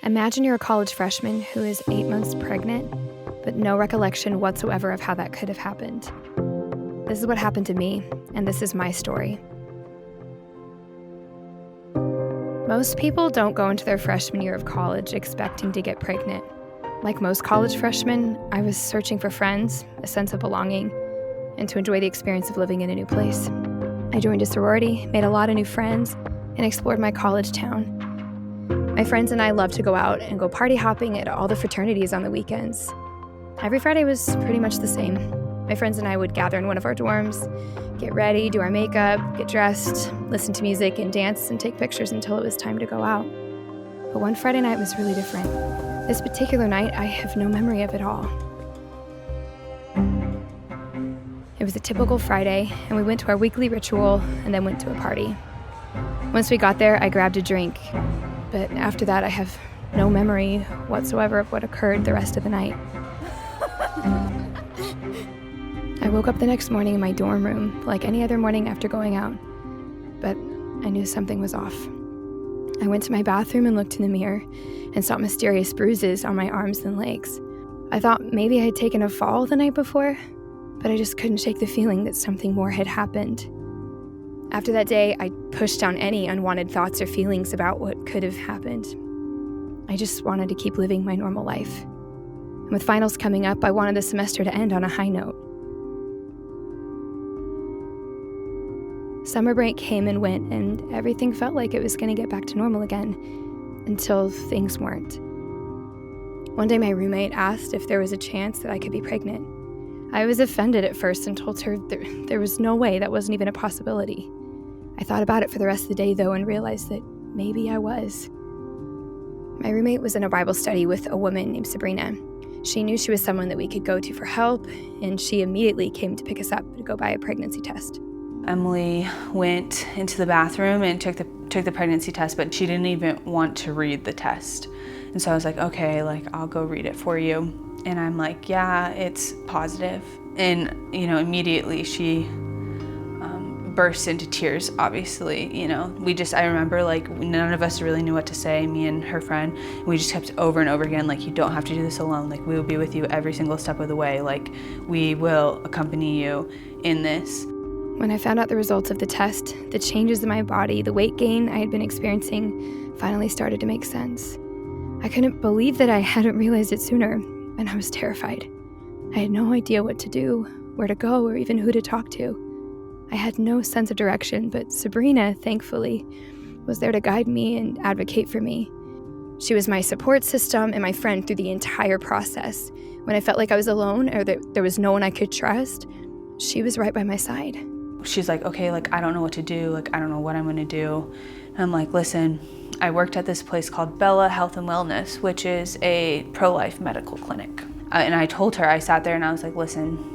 Imagine you're a college freshman who is 8 months pregnant, but no recollection whatsoever of how that could have happened. This is what happened to me, and this is my story. Most people don't go into their freshman year of college expecting to get pregnant. Like most college freshmen, I was searching for friends, a sense of belonging, and to enjoy the experience of living in a new place. I joined a sorority, made a lot of new friends, and explored my college town. My friends and I loved to go out and go party hopping at all the fraternities on the weekends. Every Friday was pretty much the same. My friends and I would gather in one of our dorms, get ready, do our makeup, get dressed, listen to music, and dance and take pictures until it was time to go out. But one Friday night was really different. This particular night, I have no memory of it all. It was a typical Friday, and we went to our weekly ritual and then went to a party. Once we got there, I grabbed a drink, but after that, I have no memory whatsoever of what occurred the rest of the night. I woke up the next morning in my dorm room, like any other morning after going out, but I knew something was off. I went to my bathroom and looked in the mirror and saw mysterious bruises on my arms and legs. I thought maybe I had taken a fall the night before, but I just couldn't shake the feeling that something more had happened. After that day, I pushed down any unwanted thoughts or feelings about what could have happened. I just wanted to keep living my normal life. And with finals coming up, I wanted the semester to end on a high note. Summer break came and went, and everything felt like it was going to get back to normal again, until things weren't. One day my roommate asked if there was a chance that I could be pregnant. I was offended at first and told her there was no way, that wasn't even a possibility. I thought about it for the rest of the day, though, and realized that maybe I was. My roommate was in a Bible study with a woman named Sabrina. She knew she was someone that we could go to for help, and she immediately came to pick us up to go buy a pregnancy test. Emily went into the bathroom and took the pregnancy test, but she didn't even want to read the test. And so I was like, okay, I'll go read it for you. And I'm like, yeah, it's positive. And, immediately she burst into tears, obviously. I remember none of us really knew what to say, me and her friend. We just kept over and over again, you don't have to do this alone. We will be with you every single step of the way. We will accompany you in this. When I found out the results of the test, the changes in my body, the weight gain I had been experiencing finally started to make sense. I couldn't believe that I hadn't realized it sooner, and I was terrified. I had no idea what to do, where to go, or even who to talk to. I had no sense of direction, but Sabrina, thankfully, was there to guide me and advocate for me. She was my support system and my friend through the entire process. When I felt like I was alone or that there was no one I could trust, she was right by my side. She's like, okay, I don't know what to do. I don't know what I'm going to do. And I'm like, listen, I worked at this place called Bella Health and Wellness, which is a pro-life medical clinic. And I told her, I sat there and I was like, listen,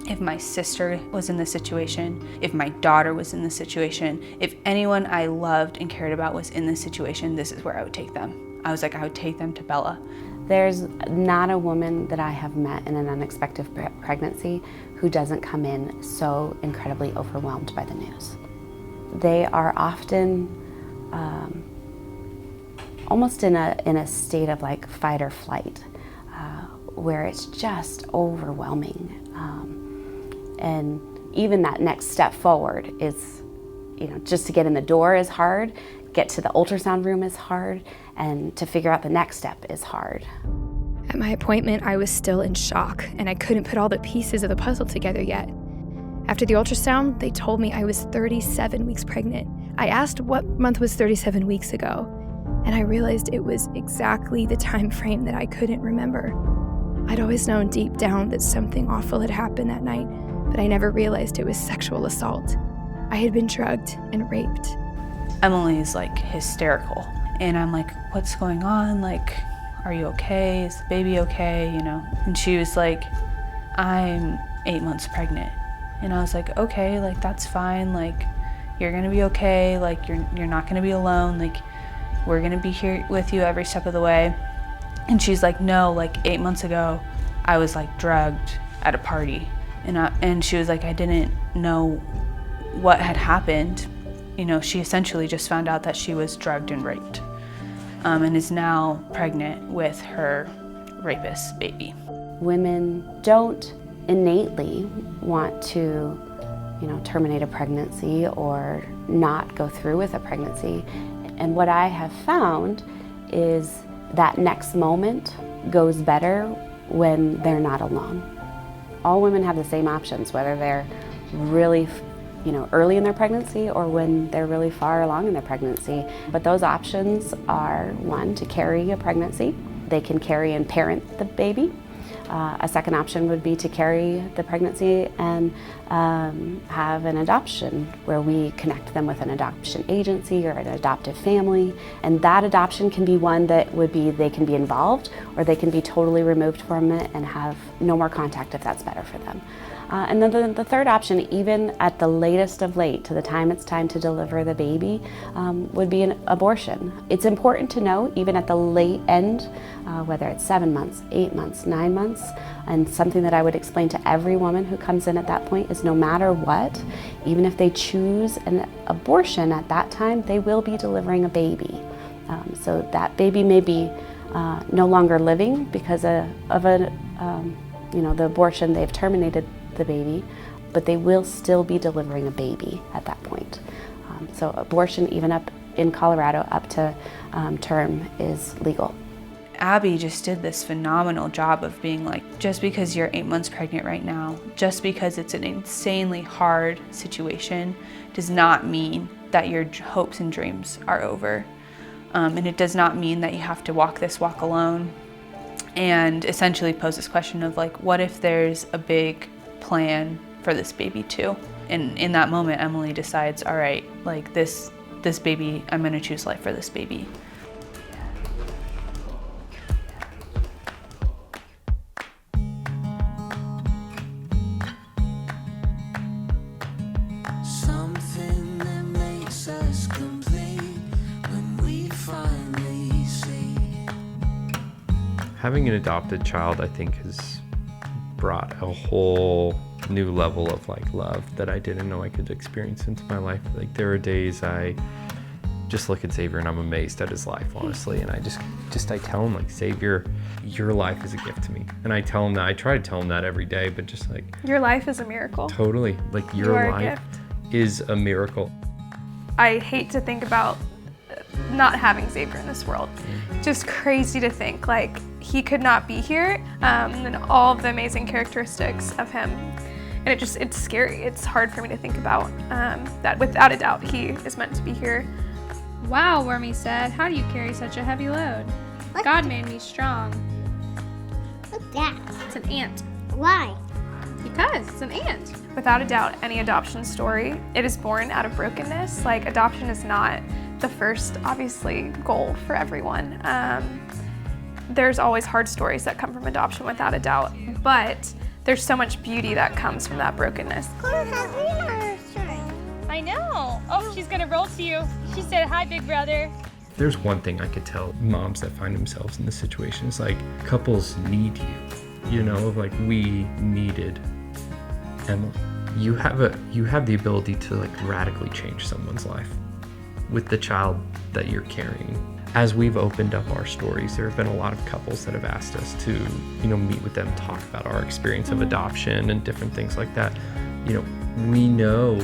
if my sister was in this situation, if my daughter was in this situation, if anyone I loved and cared about was in this situation, this is where I would take them. I was like, I would take them to Bella. There's not a woman that I have met in an unexpected pregnancy who doesn't come in so incredibly overwhelmed by the news. They are often almost in a state of fight or flight, where it's just overwhelming. And even that next step forward is, just to get in the door is hard, get to the ultrasound room is hard, and to figure out the next step is hard. At my appointment, I was still in shock, and I couldn't put all the pieces of the puzzle together yet. After the ultrasound, they told me I was 37 weeks pregnant. I asked what month was 37 weeks ago, and I realized it was exactly the time frame that I couldn't remember. I'd always known deep down that something awful had happened that night, but I never realized it was sexual assault. I had been drugged and raped. Emily's hysterical, and I'm like, what's going on? Are you okay? Is the baby okay? And she was like, I'm 8 months pregnant. And I was like, okay, that's fine. You're gonna be okay. You're not gonna be alone. We're gonna be here with you every step of the way. And she's like, no, 8 months ago, I was drugged at a party. And she was like, I didn't know what had happened. She essentially just found out that she was drugged and raped. and is now pregnant with her rapist baby. Women don't innately want to, terminate a pregnancy or not go through with a pregnancy. And what I have found is that next moment goes better when they're not alone. All women have the same options, whether they're really early in their pregnancy or when they're really far along in their pregnancy. But those options are, one, to carry a pregnancy. They can carry and parent the baby. A second option would be to carry the pregnancy and have an adoption where we connect them with an adoption agency or an adoptive family. And that adoption can be one that would be they can be involved or they can be totally removed from it and have no more contact if that's better for them. And then the third option, even at the latest of late, to the time it's time to deliver the baby, would be an abortion. It's important to know, even at the late end, whether it's 7 months, 8 months, 9 months, and something that I would explain to every woman who comes in at that point is no matter what, even if they choose an abortion at that time, they will be delivering a baby. So that baby may be no longer living because of the abortion. They've terminated the baby, but they will still be delivering a baby at that point. So abortion, even up in Colorado, up to term, is legal. Abby just did this phenomenal job of being like, just because you're 8 months pregnant right now, just because it's an insanely hard situation, does not mean that your hopes and dreams are over. And it does not mean that you have to walk this walk alone. And essentially pose this question of like, what if there's a big plan for this baby too? And in that moment, Emily decides, all right, like this baby, I'm gonna choose life for this baby. Something that makes us complete when we finally see. Having an adopted child, I think, has brought a whole new level of love that I didn't know I could experience into my life. Like, there are days I just look at Xavier and I'm amazed at his life, honestly. And I tell him, like, Xavier, your life is a gift to me. And I tell him that, I try to tell him that every day, but just like, your life is a miracle. Totally. Like, your life is a miracle. I hate to think about not having Xavier in this world. Just crazy to think, like, he could not be here, and all of the amazing characteristics of him. And it's scary. It's hard for me to think about that without a doubt he is meant to be here. Wow, Wormy said, how do you carry such a heavy load? God made me strong. What's that? It's an ant. Why? Because it's an ant. Without a doubt, any adoption story, it is born out of brokenness. Like, adoption is not the first, obviously, goal for everyone. There's always hard stories that come from adoption, without a doubt, but there's so much beauty that comes from that brokenness. I know. Oh, she's gonna roll to you. She said, hi, big brother. There's one thing I could tell moms that find themselves in this situation. It's like, couples need you, like we needed Emily. You have the ability to radically change someone's life with the child that you're carrying. As we've opened up our stories, there have been a lot of couples that have asked us to, meet with them, talk about our experience of adoption and different things like that. We know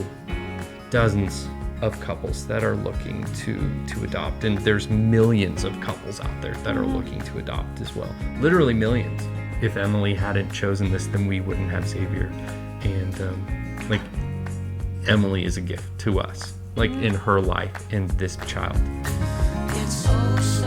dozens of couples that are looking to adopt, and there's millions of couples out there that are looking to adopt as well. Literally millions. If Emily hadn't chosen this, then we wouldn't have Xavier. And Emily is a gift to us, in her life, in this child. It's so